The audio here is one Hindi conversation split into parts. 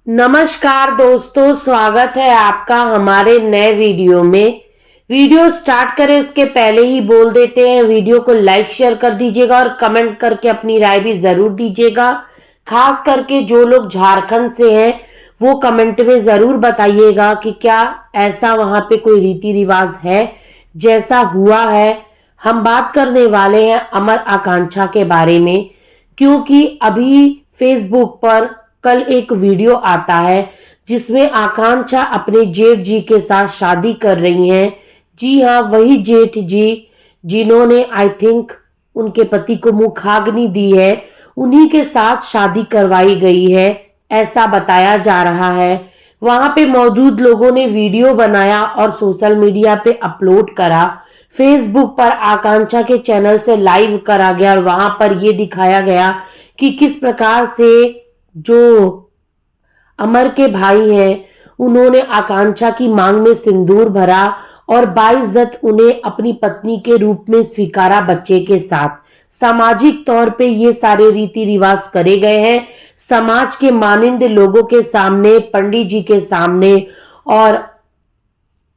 नमस्कार दोस्तों, स्वागत है आपका हमारे नए वीडियो में। वीडियो स्टार्ट करें उसके पहले ही बोल देते हैं, वीडियो को लाइक शेयर कर दीजिएगा और कमेंट करके अपनी राय भी जरूर दीजिएगा। खास करके जो लोग झारखंड से हैं वो कमेंट में जरूर बताइएगा कि क्या ऐसा वहां पे कोई रीति रिवाज है जैसा हुआ है। हम बात करने वाले हैं अमर आकांक्षा के बारे में, क्योंकि अभी फेसबुक पर कल एक वीडियो आता है जिसमें आकांक्षा अपने जेठ जी के साथ शादी कर रही हैं। जी हाँ, वही जेठ जी जिन्होंने आई थिंक उनके पति को मुखाग्नि दी है, उन्हीं के साथ शादी करवाई गई है, ऐसा बताया जा रहा है। वहां पे मौजूद लोगों ने वीडियो बनाया और सोशल मीडिया पे अपलोड करा। फेसबुक पर आकांक्षा के चैनल से लाइव करा गया और वहां पर यह दिखाया गया कि किस प्रकार से जो अमर के भाई हैं उन्होंने आकांक्षा की मांग में सिंदूर भरा और बाइज्जत उन्हें अपनी पत्नी के रूप में स्वीकारा बच्चे के साथ। सामाजिक तौर पे ये सारे रीति रिवाज करे गए हैं, समाज के मानिंद लोगों के सामने, पंडित जी के सामने, और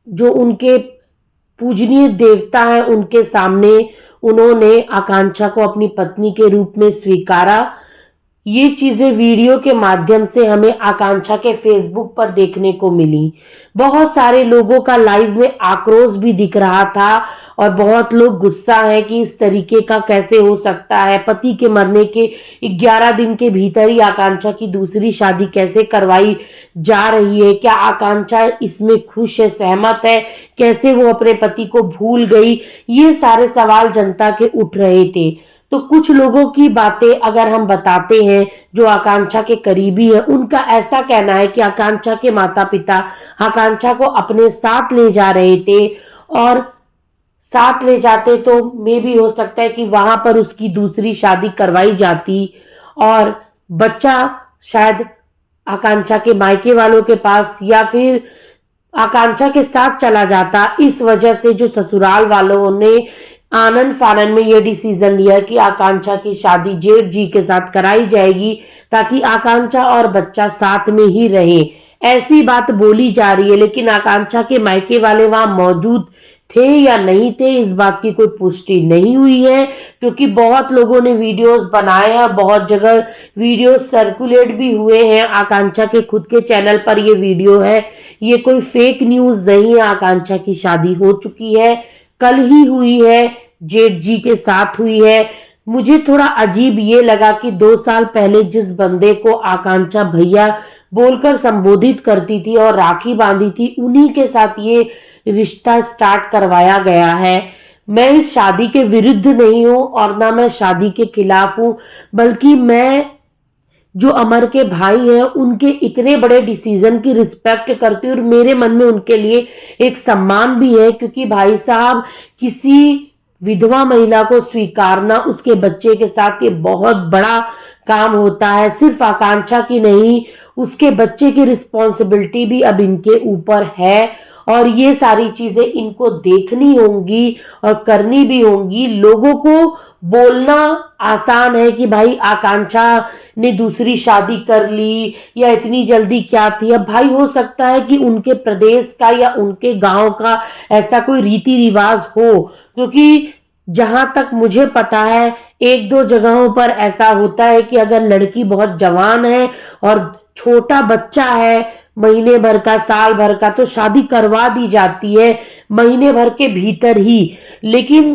जो उनके पूजनीय देवता हैं उनके सामने उन्होंने आकांक्षा को अपनी पत्नी के रूप में स्वीकारा। ये चीजें वीडियो के माध्यम से हमें आकांक्षा के फेसबुक पर देखने को मिली। बहुत सारे लोगों का लाइव में आक्रोश भी दिख रहा था और बहुत लोग गुस्सा हैं कि इस तरीके का कैसे हो सकता है। पति के मरने के 11 दिन के भीतर ही आकांक्षा की दूसरी शादी कैसे करवाई जा रही है? क्या आकांक्षा इसमें खुश है, सहमत है? कैसे वो अपने पति को भूल गई? ये सारे सवाल जनता के उठ रहे थे। तो कुछ लोगों की बातें अगर हम बताते हैं जो आकांक्षा के करीबी है, उनका ऐसा कहना है कि आकांक्षा के माता पिता आकांक्षा को अपने साथ ले जा रहे थे और साथ ले जाते तो मे भी हो सकता है कि वहां पर उसकी दूसरी शादी करवाई जाती और बच्चा शायद आकांक्षा के मायके वालों के पास या फिर आकांक्षा के साथ चला जाता। इस वजह से जो ससुराल वालों ने आनंद फानन में यह डिसीजन लिया कि आकांक्षा की शादी जेठ जी के साथ कराई जाएगी ताकि आकांक्षा और बच्चा साथ में ही रहे। ऐसी बात बोली जा रही है, लेकिन आकांक्षा के मायके वाले वहां मौजूद थे या नहीं थे इस बात की कोई पुष्टि नहीं हुई है, क्योंकि बहुत लोगों ने वीडियोस बनाए हैं, बहुत जगह वीडियोस सर्कुलेट भी हुए हैं। आकांक्षा के खुद के चैनल पर ये वीडियो है, ये कोई फेक न्यूज नहीं है। आकांक्षा की शादी हो चुकी है, कल ही हुई है, जेठ जी के साथ हुई है। मुझे थोड़ा अजीब ये लगा कि 2 साल पहले जिस बंदे को आकांक्षा भैया बोलकर संबोधित करती थी और राखी बांधी थी, उन्हीं के साथ ये रिश्ता स्टार्ट करवाया गया है। मैं इस शादी के विरुद्ध नहीं हूं और ना मैं शादी के खिलाफ हूं, बल्कि मैं जो अमर के भाई हैं उनके इतने बड़े डिसीजन की रिस्पेक्ट करती हूँ और मेरे मन में उनके लिए एक सम्मान भी है, क्योंकि भाई साहब किसी विधवा महिला को स्वीकारना उसके बच्चे के साथ ये बहुत बड़ा काम होता है। सिर्फ आकांक्षा की नहीं, उसके बच्चे की रिस्पॉन्सिबिलिटी भी अब इनके ऊपर है और ये सारी चीजें इनको देखनी होंगी और करनी भी होंगी। लोगों को बोलना आसान है कि भाई आकांक्षा ने दूसरी शादी कर ली या इतनी जल्दी क्या थी। अब भाई हो सकता है कि उनके प्रदेश का या उनके गांव का ऐसा कोई रीति रिवाज हो, क्योंकि जहां तक मुझे पता है 1-2 जगहों पर ऐसा होता है कि अगर लड़की बहुत जवान है और छोटा बच्चा है महीने भर का, साल भर का, तो शादी करवा दी जाती है महीने भर के भीतर ही। लेकिन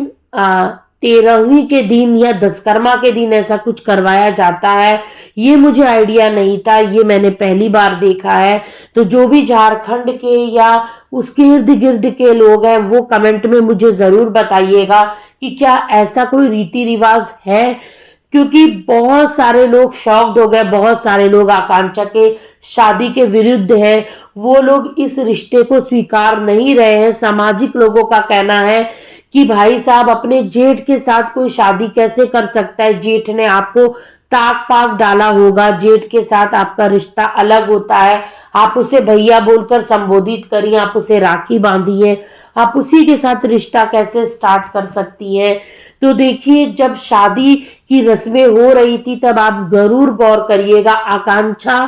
13वीं के दिन या दशकर्मा के दिन ऐसा कुछ करवाया जाता है, ये मुझे आइडिया नहीं था, ये मैंने पहली बार देखा है। तो जो भी झारखंड के या उसके इर्द गिर्द के लोग हैं वो कमेंट में मुझे जरूर बताइएगा कि क्या ऐसा कोई रीति रिवाज है, क्योंकि बहुत सारे लोग शॉक्ड हो गए, बहुत सारे लोग आकांक्षा के शादी के विरुद्ध हैं, वो लोग इस रिश्ते को स्वीकार नहीं रहे हैं। सामाजिक लोगों का कहना है कि भाई साहब अपने जेठ के साथ कोई शादी कैसे कर सकता है? जेठ ने आपको ताक पाक डाला होगा, जेठ के साथ आपका रिश्ता अलग होता है। आप उसे भैया बोलकर संबोधित करिए, आप उसे राखी बांधिए, आप उसी के साथ रिश्ता कैसे स्टार्ट कर सकती हैं? तो देखिए, जब शादी की रस्में हो रही थी तब आप जरूर गौर करिएगा, आकांक्षा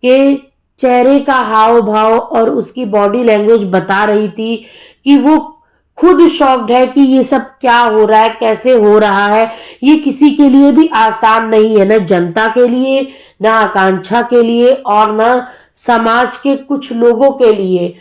के चेहरे का हाव भाव और उसकी बॉडी लैंग्वेज बता रही थी कि वो खुद शॉक्ड है कि ये सब क्या हो रहा है, कैसे हो रहा है। ये किसी के लिए भी आसान नहीं है, न जनता के लिए, न आकांक्षा के लिए और न समाज के कुछ लोगों के लिए।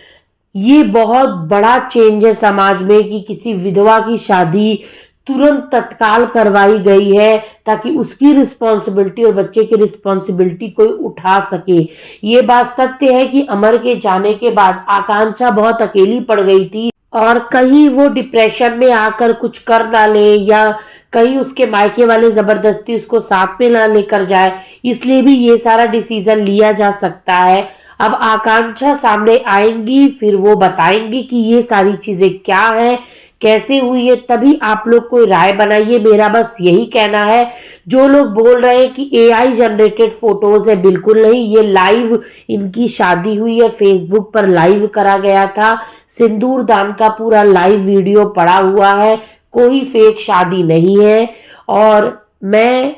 ये बहुत बड़ा चेंज है समाज में कि किसी विधवा की शादी तुरंत तत्काल करवाई गई है ताकि उसकी रिस्पॉन्सिबिलिटी और बच्चे की रिस्पॉन्सिबिलिटी कोई उठा सके। ये बात सत्य है कि अमर के जाने के बाद आकांक्षा बहुत अकेली पड़ गई थी और कहीं वो डिप्रेशन में आकर कुछ कर ना ले या कहीं उसके मायके वाले जबरदस्ती उसको साथ में ना लेकर जाए, इसलिए भी ये सारा डिसीजन लिया जा सकता है। अब आकांक्षा सामने आएंगी, फिर वो बताएंगी कि ये सारी चीजें क्या है, कैसे हुई है, तभी आप लोग कोई राय बनाइए। मेरा बस यही कहना है। जो लोग बोल रहे हैं कि एआई जनरेटेड फोटोज है, बिल्कुल नहीं, ये लाइव इनकी शादी हुई है, फेसबुक पर लाइव करा गया था, सिंदूर दान का पूरा लाइव वीडियो पड़ा हुआ है, कोई फेक शादी नहीं है। और मैं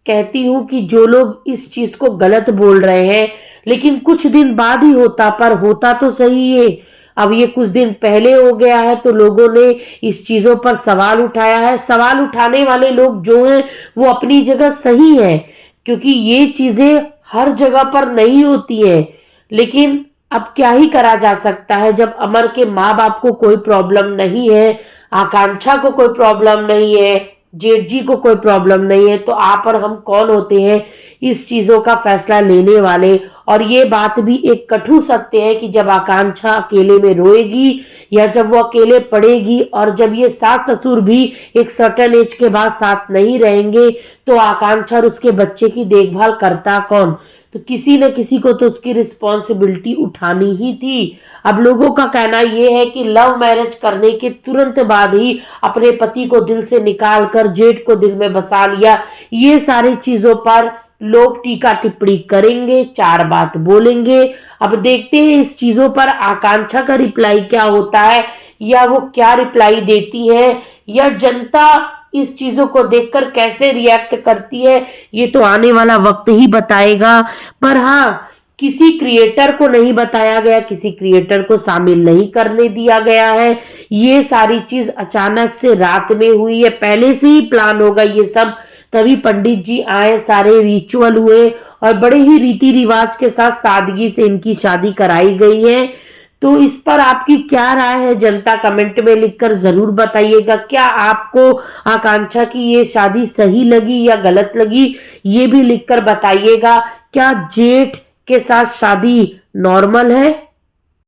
कहती हूं कि जो लोग इस चीज को गलत बोल रहे हैं, लेकिन कुछ दिन बाद ही होता, पर होता तो सही है। अब ये कुछ दिन पहले हो गया है तो लोगों ने इस चीजों पर सवाल उठाया है। सवाल उठाने वाले लोग जो हैं वो अपनी जगह सही हैं, क्योंकि ये चीजें हर जगह पर नहीं होती हैं। लेकिन अब क्या ही करा जा सकता है, जब अमर के माँ बाप को कोई प्रॉब्लम नहीं है, आकांक्षा को कोई प्रॉब्लम नहीं है, जेठ जी को कोई प्रॉब्लम नहीं है, तो आप और हम कौन होते हैं इस चीजों का फैसला लेने वाले। और ये बात भी एक कटु सत्य है कि जब आकांक्षा अकेले में रोएगी या जब वो अकेले पड़ेगी और जब ये सास ससुर भी एक सर्टेन एज के बाद साथ नहीं रहेंगे, तो आकांक्षा और उसके बच्चे की देखभाल करता कौन। तो किसी न किसी को तो उसकी रिस्पॉन्सिबिलिटी उठानी ही थी। अब लोगों का कहना यह है कि लव मैरिज करने के तुरंत बाद ही अपने पति को दिल से निकाल कर जेठ को दिल में बसा लिया। ये सारी चीजों पर लोग टीका टिप्पणी करेंगे, चार बात बोलेंगे। अब देखते हैं इस चीजों पर आकांक्षा का रिप्लाई क्या होता है, या वो क्या रिप्लाई देती है, या जनता इस चीजों को देखकर कैसे रिएक्ट करती है, ये तो आने वाला वक्त ही बताएगा। पर हाँ, किसी क्रिएटर को नहीं बताया गया, किसी क्रिएटर को शामिल नहीं करने दिया गया है। ये सारी चीज अचानक से रात में हुई है, पहले से ही प्लान होगा ये सब। तभी पंडित जी आए, सारे रिचुअल हुए और बड़े ही रीति रिवाज के साथ सादगी से इनकी शादी कराई गई है। तो इस पर आपकी क्या राय है, जनता कमेंट में लिखकर जरूर बताइएगा। क्या आपको आकांक्षा की ये शादी सही लगी या गलत लगी, ये भी लिखकर बताइएगा। क्या जेठ के साथ शादी नॉर्मल है?